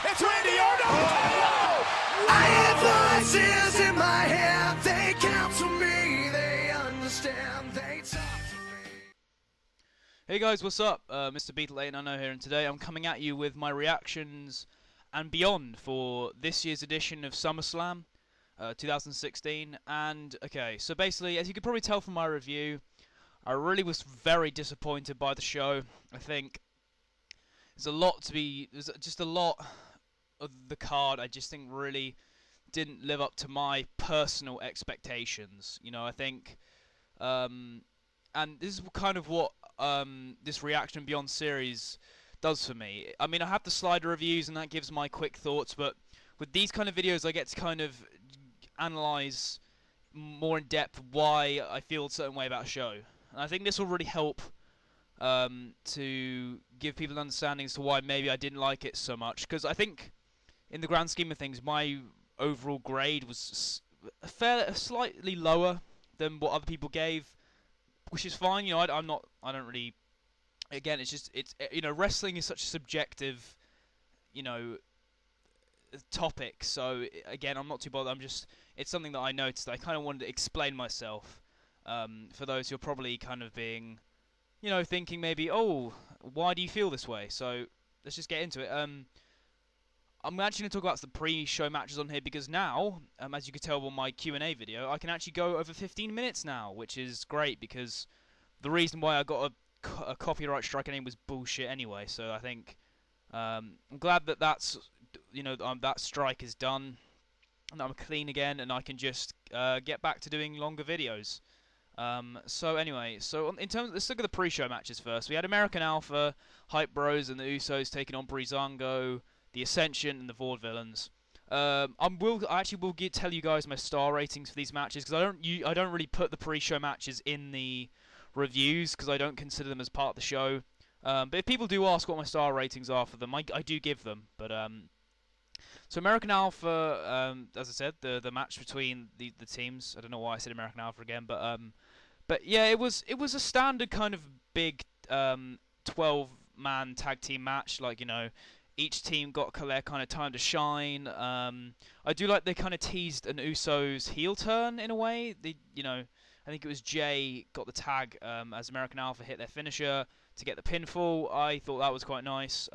It's Randy Orton. Oh. I have voices in my head. They counsel me. They understand. They talk to me. Hey guys, what's up? Mr. Beatle890 here, and today I'm coming at you with my reactions and beyond for this year's edition of Summerslam 2016. And okay, so basically, as you could probably tell from my review, I really was very disappointed by the show. I think there's just a lot of the card I just think really didn't live up to my personal expectations. You know, I think, and this is kind of what this Reaction Beyond series does for me. I mean, I have the slider reviews and that gives my quick thoughts, but with these kind of videos I get to kind of analyze more in depth why I feel a certain way about a show. And I think this will really help to give people an understanding as to why maybe I didn't like it so much. Because I think, in the grand scheme of things, my overall grade was slightly lower than what other people gave, which is fine. You know, I don't really. Again, it's you know, wrestling is such a subjective, you know, topic. So again, I'm not too bothered. It's something that I noticed. I kind of wanted to explain myself. For those who are probably kind of being, you know, thinking maybe, oh, why do you feel this way? So let's just get into it. I'm actually going to talk about the pre-show matches on here because now, as you could tell on my Q&A video, I can actually go over 15 minutes now, which is great because the reason why I got a copyright strike name was bullshit anyway. So I think I'm glad that that's, you know, that strike is done and I'm clean again and I can just get back to doing longer videos. So anyway, in terms, let's look at the pre-show matches first. We had American Alpha, Hype Bros, and the Usos taking on Breezango, the Ascension, and the Vaudevillains. I actually will tell you guys my star ratings for these matches because I don't really put the pre-show matches in the reviews because I don't consider them as part of the show. But if people do ask what my star ratings are for them, I do give them. But so American Alpha, as I said, the match between the teams. I don't know why I said American Alpha again, but yeah, it was a standard kind of big 12-man tag team match. Like, you know, each team got their kind of time to shine. I do like they kind of teased an Usos heel turn in a way. You know, I think it was Jay got the tag as American Alpha hit their finisher to get the pinfall. I thought that was quite nice.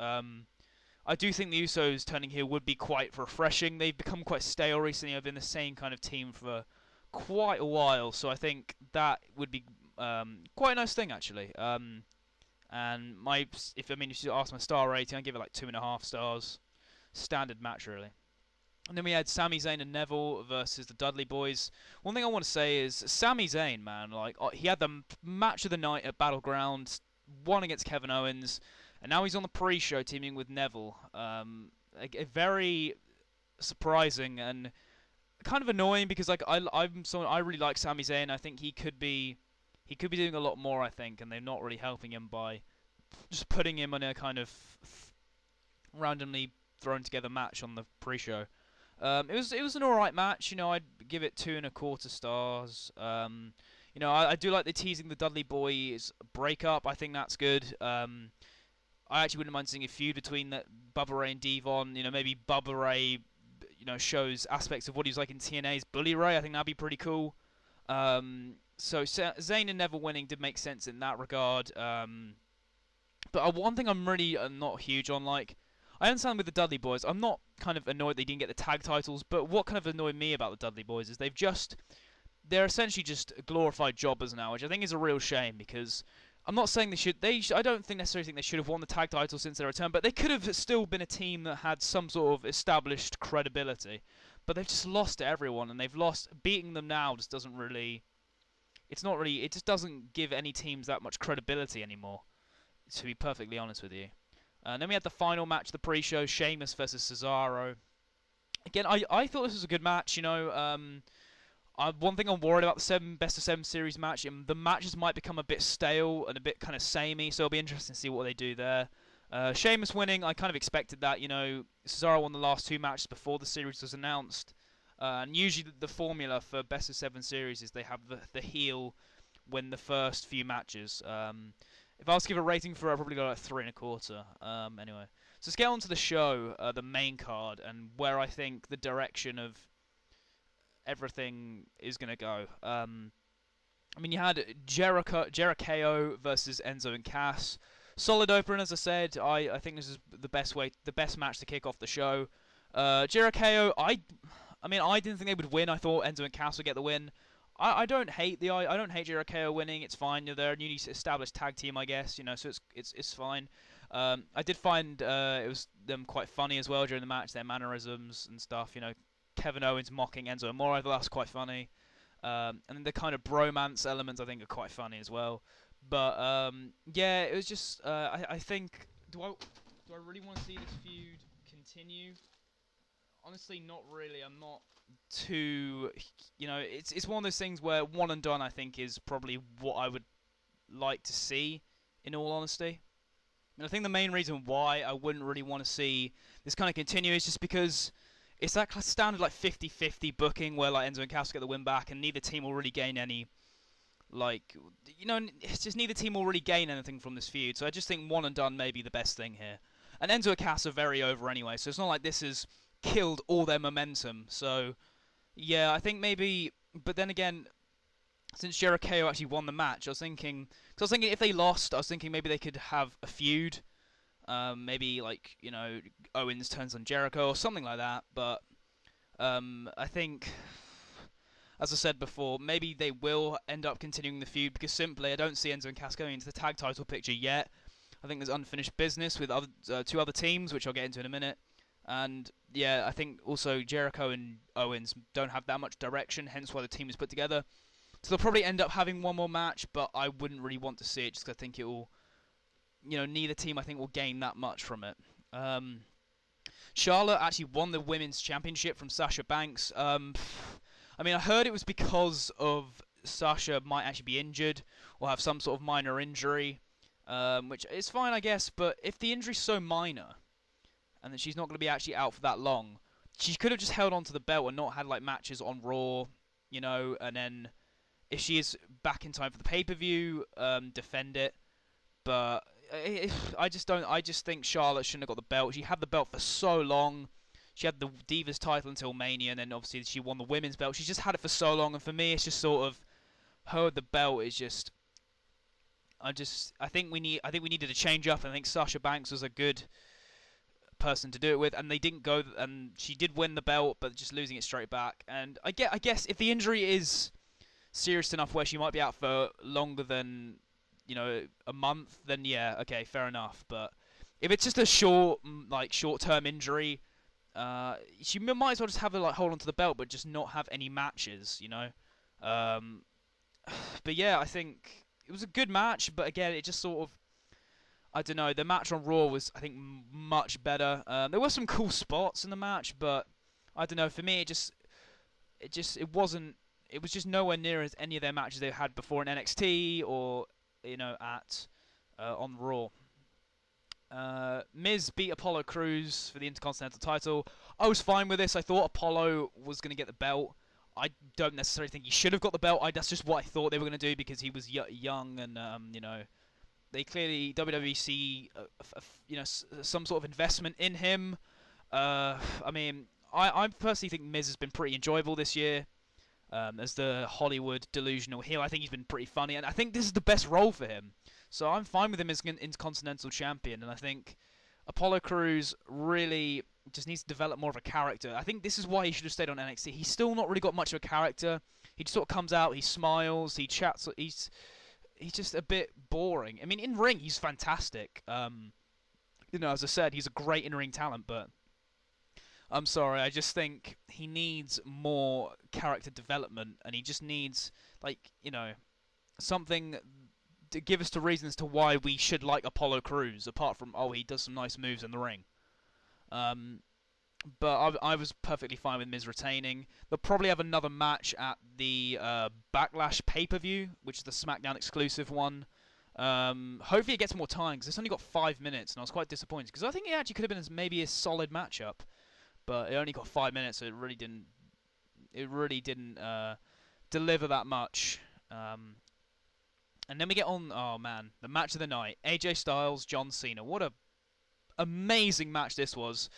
I do think the Usos turning heel would be quite refreshing. They've become quite stale recently. They've been the same kind of team for quite a while, so I think that would be quite a nice thing actually. And if you ask my star rating, I give it like 2.5 stars. Standard match really. And then we had Sami Zayn and Neville versus the Dudley Boys. One thing I want to say is Sami Zayn, man, like he had the match of the night at Battleground, won against Kevin Owens. And now he's on the pre-show teaming with Neville. Very surprising and kind of annoying because like I really like Sami Zayn. I think he could be doing a lot more. I think, and they're not really helping him by just putting him on a kind of randomly thrown together match on the pre-show. It was an alright match. You know, I'd give it 2.25 stars. You know, I do like the teasing the Dudley Boys breakup. I think that's good. I actually wouldn't mind seeing a feud between Bubba Ray and Devon. You know, maybe Bubba Ray, you know, shows aspects of what he was like in TNA's Bully Ray. I think that'd be pretty cool. So Zayn and Neville winning did make sense in that regard. But one thing I'm really not huge on, like, I understand with the Dudley Boys, I'm not kind of annoyed they didn't get the tag titles, but what kind of annoyed me about the Dudley Boys is they're essentially just glorified jobbers now, which I think is a real shame because I'm not saying I don't necessarily think they should have won the tag title since their return, but they could have still been a team that had some sort of established credibility. But they've just lost to everyone, and they've lost. Beating them now just doesn't really. It just doesn't give any teams that much credibility anymore, to be perfectly honest with you. And then we had the final match, the pre-show, Sheamus versus Cesaro. Again, I thought this was a good match. You know, one thing I'm worried about the best of 7 series match, the matches might become a bit stale and a bit kind of samey, so it'll be interesting to see what they do there. Sheamus winning, I kind of expected that. You know, Cesaro won the last 2 matches before the series was announced. And usually the formula for best of 7 series is they have the heel win the first few matches. If I was to give a rating for it, I'd probably go like 3.25. Anyway, So let's get on to the show, the main card, and where I think the direction of everything is going to go. I mean, you had Jericho versus Enzo and Cass. Solid opener, as I said. I think this is the best match to kick off the show. Jericho, I mean, I didn't think they would win. I thought Enzo and Cass would get the win. I don't hate Jericho winning. It's fine. They're a newly established tag team, I guess. So it's fine. I did find it was them quite funny as well during the match. Their mannerisms and stuff. Kevin Owens mocking Enzo Amore. I thought that was quite funny. And then the kind of bromance elements I think are quite funny as well. But yeah, it was just I think do I really want to see this feud continue? Honestly, not really. I'm not too it's one of those things where one and done I think is probably what I would like to see, in all honesty. And I think the main reason why I wouldn't really want to see this kind of continue is just because it's that standard like 50-50 booking where like Enzo and Cass get the win back and neither team will really gain any, it's just neither team will really gain anything from this feud. So I just think one and done may be the best thing here. And Enzo and Cass are very over anyway, so it's not like this has killed all their momentum. So yeah, I think maybe, but then again, since Jericho actually won the match, I was thinking if they lost, I was thinking maybe they could have a feud. Maybe Owens turns on Jericho or something like that. But I think, as I said before, maybe they will end up continuing the feud because simply I don't see Enzo and Cass going into the tag title picture yet. I think there's unfinished business with two other teams, which I'll get into in a minute. And yeah, I think also Jericho and Owens don't have that much direction, hence why the team is put together. So they'll probably end up having one more match, but I wouldn't really want to see it just because I think it will, neither team I think will gain that much from it. Charlotte actually won the Women's Championship from Sasha Banks. I mean, I heard it was because of Sasha might actually be injured or have some sort of minor injury, which is fine, I guess, but if the injury's so minor and that she's not going to be actually out for that long, she could have just held on to the belt and not had like matches on Raw, and then if she is back in time for the pay-per-view, defend it. But I just think Charlotte shouldn't have got the belt. She had the belt for so long. She had the Divas title until Mania, and then obviously she won the women's belt. She's just had it for so long, and for me, it's just sort of her with the belt is just. I think we needed a change up, and I think Sasha Banks was a good person to do it with, and they didn't go, and she did win the belt, but just losing it straight back. And I guess if the injury is serious enough where she might be out for longer than a month, then yeah, okay, fair enough. But if it's just a short-term injury, she might as well just have her hold on to the belt, but just not have any matches, But yeah, I think it was a good match, but again, it just sort of, I don't know. The match on Raw was, I think, much better. There were some cool spots in the match, but I don't know. For me, it wasn't. It was just nowhere near as any of their matches they had before in NXT or on Raw. Miz beat Apollo Crews for the Intercontinental title. I was fine with this. I thought Apollo was going to get the belt. I don't necessarily think he should have got the belt. That's just what I thought they were going to do because he was young and they clearly WWE see some sort of investment in him. I mean, I personally think Miz has been pretty enjoyable this year. As the Hollywood delusional heel, I think he's been pretty funny, and I think this is the best role for him. So I'm fine with him as an Intercontinental Champion, and I think Apollo Crews really just needs to develop more of a character. I think this is why he should have stayed on NXT. He's still not really got much of a character. He just sort of comes out, he smiles, he chats. He's just a bit boring. I mean, in ring he's fantastic. As I said, he's a great in-ring talent, but I'm sorry, I just think he needs more character development, and he just needs, something to give us the reasons to why we should like Apollo Crews, apart from, he does some nice moves in the ring. But I was perfectly fine with Miz retaining. They'll probably have another match at the Backlash pay-per-view, which is the SmackDown exclusive one. Hopefully it gets more time, because it's only got 5 minutes, and I was quite disappointed, because I think it actually could have been maybe a solid matchup. But it only got 5 minutes, so it really didn't deliver that much. And then we get on, the match of the night. AJ Styles, John Cena. What a amazing match this was.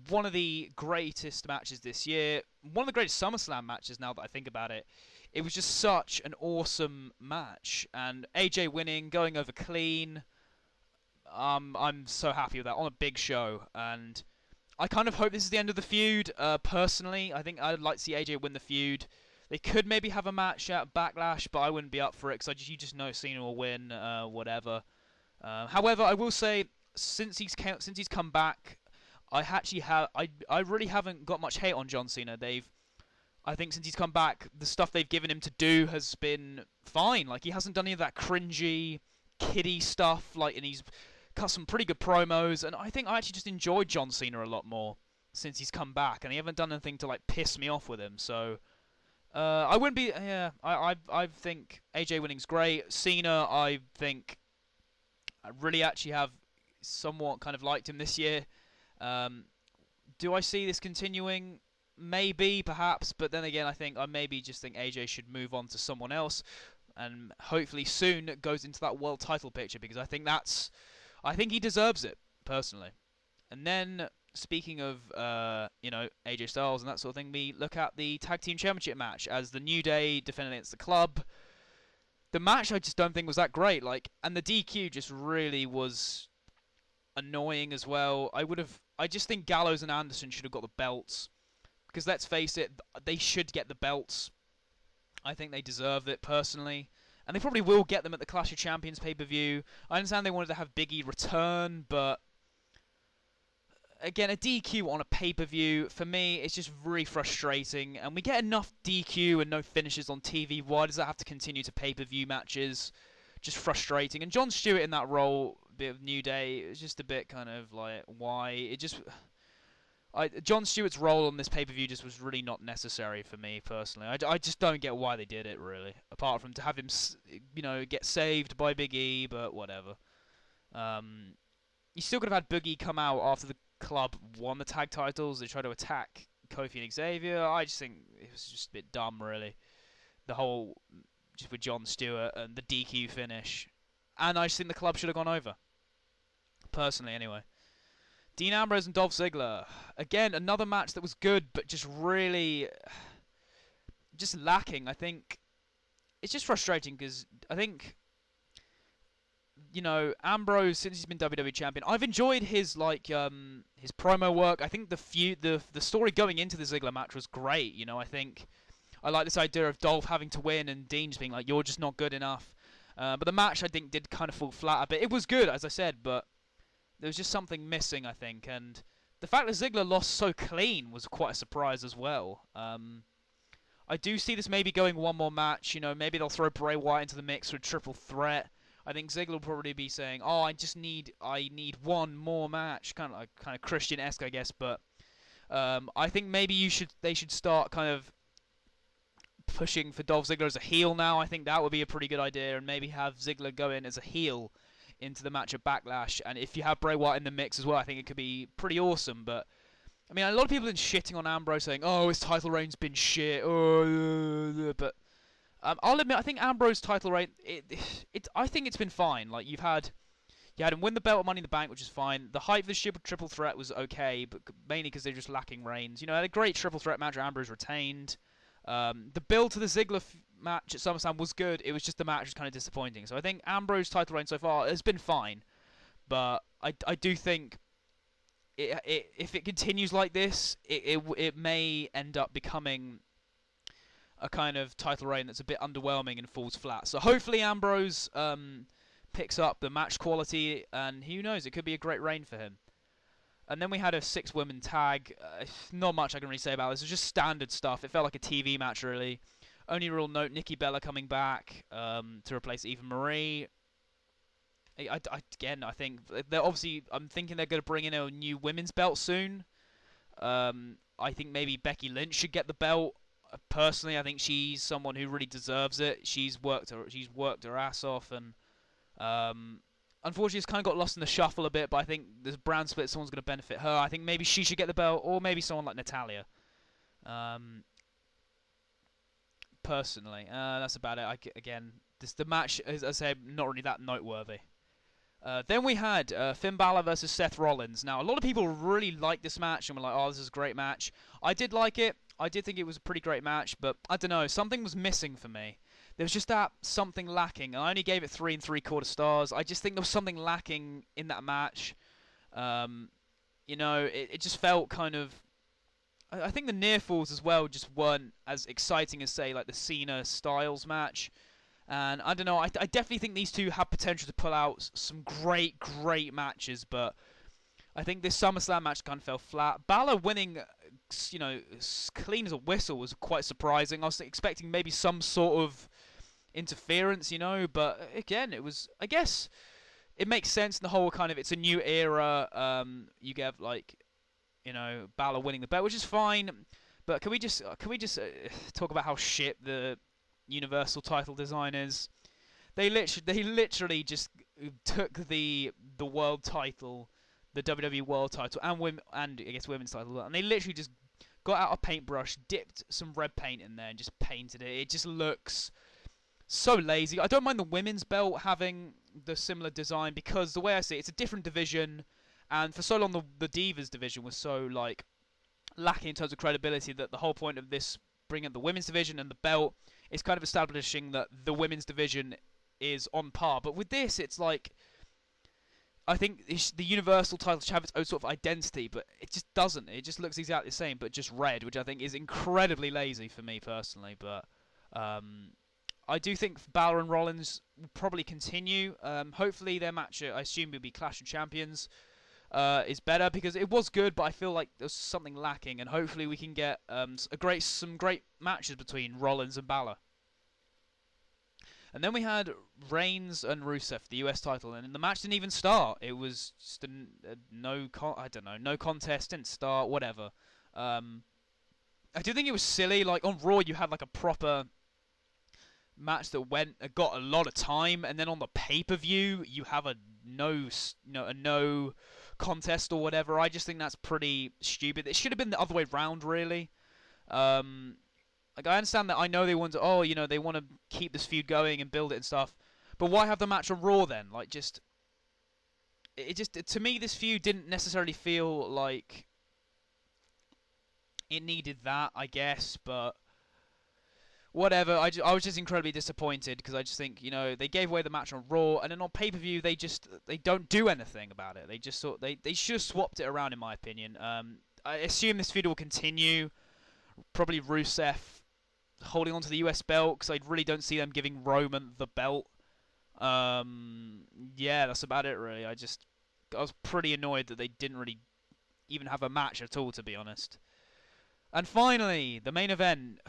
One of the greatest matches this year. One of the greatest SummerSlam matches now that I think about it. It was just such an awesome match. And AJ winning, going over clean. I'm so happy with that on a big show. And I kind of hope this is the end of the feud. Personally, I think I'd like to see AJ win the feud. They could maybe have a match at Backlash, but I wouldn't be up for it because you just know Cena will win, whatever. However, I will say since he's come back, I really haven't got much hate on John Cena. I think since he's come back, the stuff they've given him to do has been fine. Like he hasn't done any of that cringy, kiddie stuff. And he's cut some pretty good promos, and I think I actually just enjoyed John Cena a lot more since he's come back, and he haven't done anything to piss me off with him. So I wouldn't be. Yeah, I think AJ winning's great. Cena, I think I really actually have somewhat kind of liked him this year. Do I see this continuing? Maybe, perhaps, but then again, I maybe just think AJ should move on to someone else, and hopefully soon goes into that world title picture because I think he deserves it personally. And then speaking of AJ Styles and that sort of thing, we look at the tag team championship match as the New Day defending against the Club. The match I just don't think was that great, and the DQ just really was annoying as well. I just think Gallows and Anderson should have got the belts. Because let's face it, they should get the belts. I think they deserve it, personally. And they probably will get them at the Clash of Champions pay-per-view. I understand they wanted to have Big E return, but again, a DQ on a pay-per-view, for me, it's just really frustrating. And we get enough DQ and no finishes on TV. Why does that have to continue to pay-per-view matches? Just frustrating. And Jon Stewart in that role, a bit of New Day, it's just a bit kind of why? It just... Jon Stewart's role on this pay-per-view just was really not necessary for me personally. I just don't get why they did it really. Apart from to have him, get saved by Big E, but whatever. You still could have had Big E come out after the Club won the tag titles. They tried to attack Kofi and Xavier. I just think it was just a bit dumb really. The whole just with Jon Stewart and the DQ finish, and I just think the Club should have gone over. Personally, anyway. Dean Ambrose and Dolph Ziggler. Again, another match that was good, but just really... just lacking. I think... it's just frustrating, because I think... Ambrose, since he's been WWE Champion, I've enjoyed his, his promo work. I think the story going into the Ziggler match was great, I think... I like this idea of Dolph having to win and Dean just being like, you're just not good enough. But the match, I think, did kind of fall flat a bit. It was good, as I said, but... there was just something missing, I think, and the fact that Ziggler lost so clean was quite a surprise as well. I do see this maybe going one more match. Maybe they'll throw Bray Wyatt into the mix for a triple threat. I think Ziggler will probably be saying, "Oh, I need one more match," kind of Christian-esque, I guess. But I think maybe they should start kind of pushing for Dolph Ziggler as a heel now. I think that would be a pretty good idea, and maybe have Ziggler go in as a heel into the match at Backlash, and if you have Bray Wyatt in the mix as well, I think it could be pretty awesome. But I mean, a lot of people have been shitting on Ambrose, saying, "Oh, his title reign's been shit." But I'll admit, I think Ambrose's title reign, I think it's been fine. You had him win the belt at Money in the Bank, which is fine. The hype of the triple threat was okay, but mainly because they're just lacking reigns. Had a great triple threat match where Ambrose retained. The build to the Ziggler match at SummerSlam was good. It was just the match was kind of disappointing. So I think Ambrose's title reign so far has been fine, but I do think if it continues like this, it may end up becoming a kind of title reign that's a bit underwhelming and falls flat. So hopefully Ambrose picks up the match quality, and who knows, it could be a great reign for him. And then we had a 6-woman tag. Not much I can really say about this. It was just standard stuff. It felt like a TV match, really. Only real note, Nikki Bella coming back to replace Eva Marie. Again, I think they're obviously... I'm thinking they're going to bring in a new women's belt soon. I think maybe Becky Lynch should get the belt. Personally, I think she's someone who really deserves it. She's worked her ass off, and... unfortunately, it's kind of got lost in the shuffle a bit, but I think this brand split, someone's going to benefit her. I think maybe she should get the belt, or maybe someone like Natalya. Personally, that's about it. Again, the match, as I said, not really that noteworthy. Then we had Finn Balor versus Seth Rollins. Now, a lot of people really liked this match and were like, oh, this is a great match. I did like it. I did think it was a pretty great match, but I don't know, something was missing for me. There was just that something lacking. I only gave it 3 3/4 stars. I just think there was something lacking in that match. You know, it just felt kind of... I think the near falls as well just weren't as exciting as, say, like the Cena-Styles match. And I don't know, I definitely think these two have potential to pull out some great, great matches, but I think this SummerSlam match kind of fell flat. Balor winning, you know, clean as a whistle was quite surprising. I was expecting maybe some sort of interference, you know, but again, it was, I guess, it makes sense in the whole kind of, it's a new era, you get, like, you know, Balor winning the belt, which is fine, but can we just talk about how shit the Universal title design is? They literally just took the world title, the WWE world title, and I guess women's title, and they literally just got out a paintbrush, dipped some red paint in there, and just painted it. It just looks so lazy. I don't mind the women's belt having the similar design, because the way I see it, it's a different division, and for so long the Divas division was so like lacking in terms of credibility that the whole point of this bringing up the women's division and the belt is kind of establishing that the women's division is on par. But with this, it's like, I think the Universal title should have its own sort of identity, but it just doesn't. It just looks exactly the same, but just red, which I think is incredibly lazy for me personally. But I do think Balor and Rollins will probably continue. Hopefully their match, I assume, will be Clash of Champions, is better, because it was good, but I feel like there's something lacking, and hopefully we can get some great matches between Rollins and Balor. And then we had Reigns and Rusev, the US title, and the match didn't even start. It was just no contest, didn't start, whatever. I do think it was silly. Like on Raw, you had like a proper match that got a lot of time, and then on the pay-per-view, you have a no contest or whatever. I just think that's pretty stupid. It should have been the other way round, really. Like, I understand that, I know they want to, they want to keep this feud going and build it and stuff, but why have the match on Raw then? Like, to me, this feud didn't necessarily feel like it needed that, I guess, but whatever. I was just incredibly disappointed, because I just think, they gave away the match on Raw, and then on pay-per-view, they don't do anything about it. They just they should have swapped it around, in my opinion. I assume this feud will continue. Probably Rusev holding on to the US belt, because I really don't see them giving Roman the belt. Yeah, that's about it, really. I was pretty annoyed that they didn't really even have a match at all, to be honest. And finally, the main event.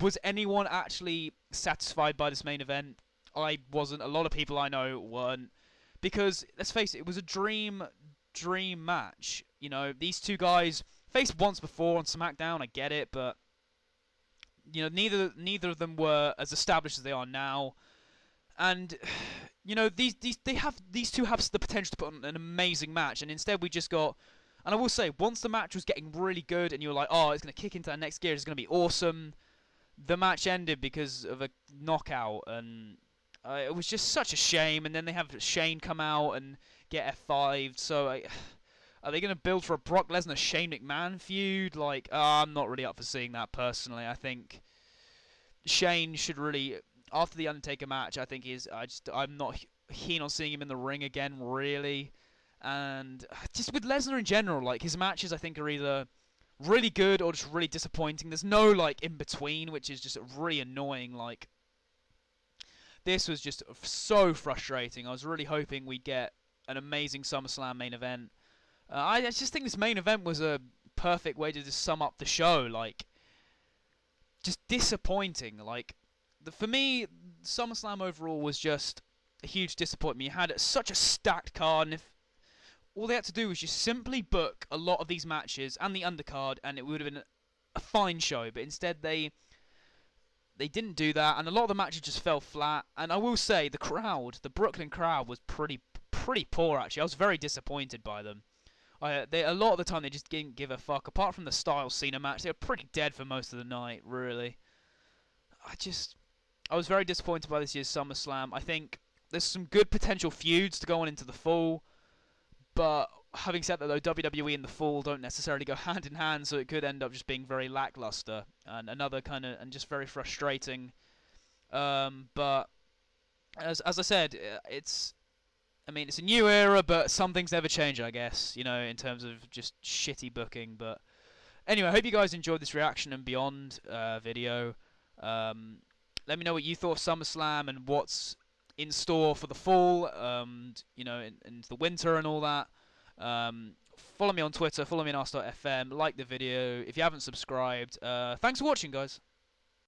Was anyone actually satisfied by this main event? I wasn't. A lot of people I know weren't. Because, let's face it, it was a dream match. These two guys faced once before on SmackDown, I get it, but neither of them were as established as they are now. And these two have the potential to put on an amazing match, and instead we just got... And I will say, once the match was getting really good, and you were like, oh, it's going to kick into that next gear, it's going to be awesome, the match ended because of a knockout, and it was just such a shame. And then they have Shane come out and get F5'd, so... Are they going to build for a Brock Lesnar-Shane McMahon feud? Like, I'm not really up for seeing that, personally. I think Shane should really... After the Undertaker match, I think I'm not keen on seeing him in the ring again, really. And just with Lesnar in general, like, his matches, I think, are either really good or just really disappointing. There's no, like, in-between, which is just really annoying. Like, this was just so frustrating. I was really hoping we'd get an amazing SummerSlam main event. I just think this main event was a perfect way to just sum up the show. Like, just disappointing. Like, for me, SummerSlam overall was just a huge disappointment. You had such a stacked card, and if all they had to do was just simply book a lot of these matches and the undercard, and it would have been a fine show. But instead, they didn't do that, and a lot of the matches just fell flat. And I will say, the Brooklyn crowd was pretty poor, actually. I was very disappointed by them. A lot of the time they just didn't give a fuck. Apart from the Styles Cena match, they were pretty dead for most of the night, really. I was very disappointed by this year's SummerSlam. I think there's some good potential feuds to go on into the fall, but having said that, though, WWE and the fall don't necessarily go hand in hand, so it could end up just being very lackluster and another kind of and just very frustrating. But as I said, it's a new era, but some things never change, I guess. You know, in terms of just shitty booking. But anyway, I hope you guys enjoyed this reaction and beyond video. Let me know what you thought of SummerSlam and what's in store for the fall, you know, and the winter and all that. Follow me on Twitter, follow me on Ars.fm, like the video if you haven't subscribed. Thanks for watching, guys.